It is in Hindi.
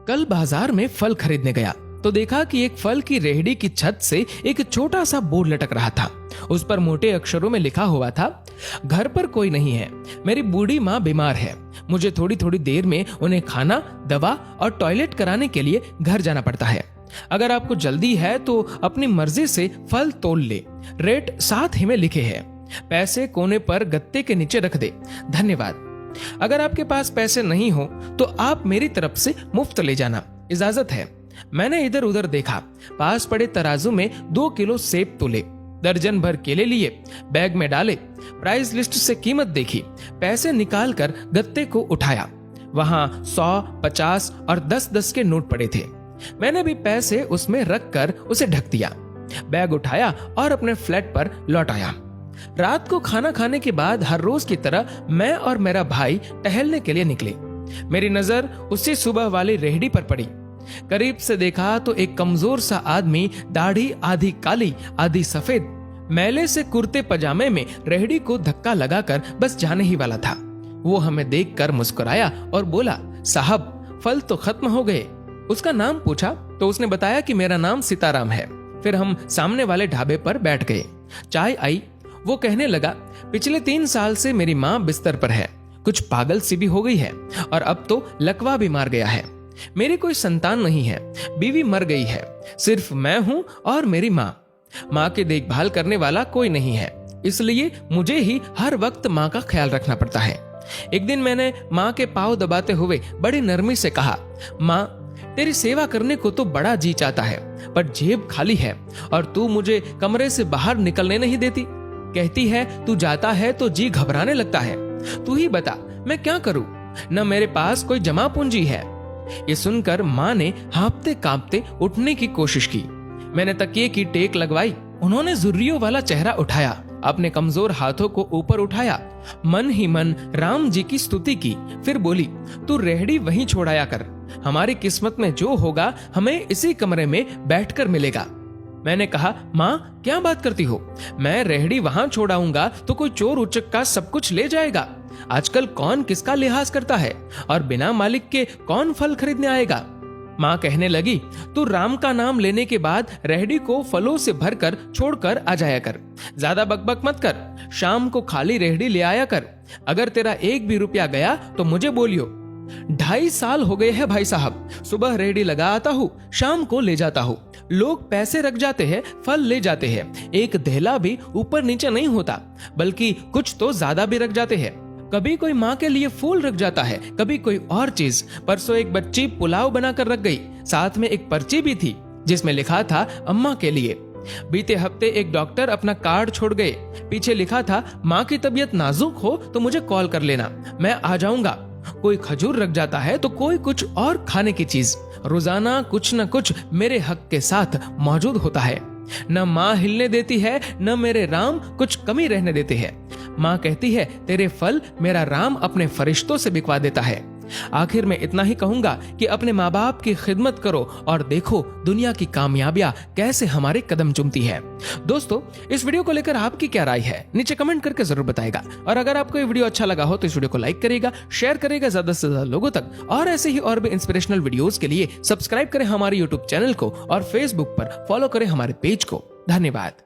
कल बाजार में फल खरीदने गया तो देखा कि एक फल की रेहड़ी की छत से एक छोटा सा बोर्ड लटक रहा था। उस पर मोटे अक्षरों में लिखा हुआ था, घर पर कोई नहीं है, मेरी बूढ़ी माँ बीमार है, मुझे थोड़ी थोड़ी देर में उन्हें खाना, दवा और टॉयलेट कराने के लिए घर जाना पड़ता है। अगर आपको जल्दी है तो अपनी मर्जी से फल तोल ले। रेट साथ ही में लिखे हैं। पैसे कोने पर गत्ते के नीचे रख दे। धन्यवाद। अगर आपके पास पैसे नहीं हो तो आप मेरी तरफ से मुफ्त ले जाना, इजाजत है। मैंने इधर उधर देखा, पास पड़े तराजू में 2 किलो सेब तोले, दर्जन भर केले लिए, बैग में डाले, प्राइस लिस्ट से कीमत देखी, पैसे निकालकर गत्ते को उठाया। वहां 100, 50 और 10-10 के नोट पड़े थे। मैंने भी पैसे उसमें रखकर उसे ढक दिया, बैग उठाया और अपने फ्लैट पर लौट आया। रात को खाना खाने के बाद हर रोज की तरह मैं और मेरा भाई टहलने के लिए निकले। मेरी नजर उसी सुबह वाली रेहड़ी पर पड़ी। करीब से देखा तो एक कमजोर सा आदमी, दाढ़ी आधी काली आधी सफेद, मैले से कुर्ते पजामे में रेहड़ी को धक्का लगाकर बस जाने ही वाला था। वो हमें देखकर मुस्कुराया और बोला, साहब फल तो खत्म हो गए। उसका नाम पूछा तो उसने बताया कि मेरा नाम सीताराम है। फिर हम सामने वाले ढाबे पर बैठ गए। चाय आई। वो कहने लगा, पिछले 3 साल से मेरी माँ बिस्तर पर है, कुछ पागल सी भी हो गई है और अब तो लकवा भी मार गया है। मेरी कोई संतान नहीं है, बीवी मर गई है, सिर्फ मैं हूं और मेरी माँ। माँ की देखभाल करने वाला कोई नहीं है, इसलिए मुझे ही हर वक्त माँ का ख्याल रखना पड़ता है। एक दिन मैंने माँ के पाँव दबाते हुए बड़ी नरमी से कहा, माँ तेरी सेवा करने को तो बड़ा जी चाहता है, पर जेब खाली है और तू मुझे कमरे से बाहर निकलने नहीं देती। कहती है तू जाता है तो जी घबराने लगता है। तू ही बता मैं क्या करूं, न मेरे पास कोई जमा पूंजी है। ये सुनकर माँ ने हाँफते कांपते उठने की कोशिश की। मैंने तकिए की टेक लगवाई। उन्होंने जुर्रियों वाला चेहरा उठाया, अपने कमजोर हाथों को ऊपर उठाया, मन ही मन राम जी की स्तुति की। फिर बोली, तू रेहड़ी वहीं छोड़ाया कर, हमारी किस्मत में जो होगा हमें इसी कमरे में बैठकर मिलेगा। मैंने कहा, माँ क्या बात करती हो, मैं रेहड़ी वहां छोड़ाऊंगा तो कोई चोर उचक्का सब कुछ ले जाएगा। आजकल कौन किसका लिहाज करता है और बिना मालिक के कौन फल खरीदने आएगा। माँ कहने लगी, तू राम का नाम लेने के बाद रेहड़ी को फलों से भरकर छोड़कर आ जाया कर, ज्यादा बकबक मत कर, शाम को खाली रेहड़ी ले आया कर। अगर तेरा 1 भी रुपया गया तो मुझे बोलियो। 2.5 साल हो गए हैं भाई साहब, सुबह रेहड़ी लगा आता हूँ, शाम को ले जाता हूँ। लोग पैसे रख जाते हैं, फल ले जाते हैं, एक धेला भी ऊपर नीचे नहीं होता, बल्कि कुछ तो ज्यादा भी रख जाते हैं। कभी कोई माँ के लिए फूल रख जाता है, कभी कोई और चीज। परसों एक बच्ची पुलाव बनाकर रख गई, साथ में एक पर्ची भी थी जिसमें लिखा था अम्मा के लिए। बीते हफ्ते एक डॉक्टर अपना कार्ड छोड़ गए, पीछे लिखा था, माँ की तबीयत नाजुक हो तो मुझे कॉल कर लेना, मैं आ जाऊंगा। कोई खजूर रख जाता है तो कोई कुछ और खाने की चीज। रोजाना कुछ न कुछ मेरे हक के साथ मौजूद होता है। न माँ हिलने देती है, न मेरे राम कुछ कमी रहने देते हैं। माँ कहती है, तेरे फल मेरा राम अपने फरिश्तों से बिकवा देता है। आखिर में इतना ही कहूंगा कि अपने माँ बाप की खिदमत करो और देखो दुनिया की कामयाबियां कैसे हमारे कदम चूमती है। दोस्तों, इस वीडियो को लेकर आपकी क्या राय है, नीचे कमेंट करके जरूर बताएगा। और अगर आपको ये वीडियो अच्छा लगा हो तो इस वीडियो को लाइक करेगा, शेयर करेगा ज्यादा से ज्यादा लोगों तक। और ऐसे ही और भी इंस्पिरेशनल वीडियोस के लिए सब्सक्राइब करें हमारे यूट्यूब चैनल को और फेसबुक पर फॉलो करें हमारे पेज को। धन्यवाद।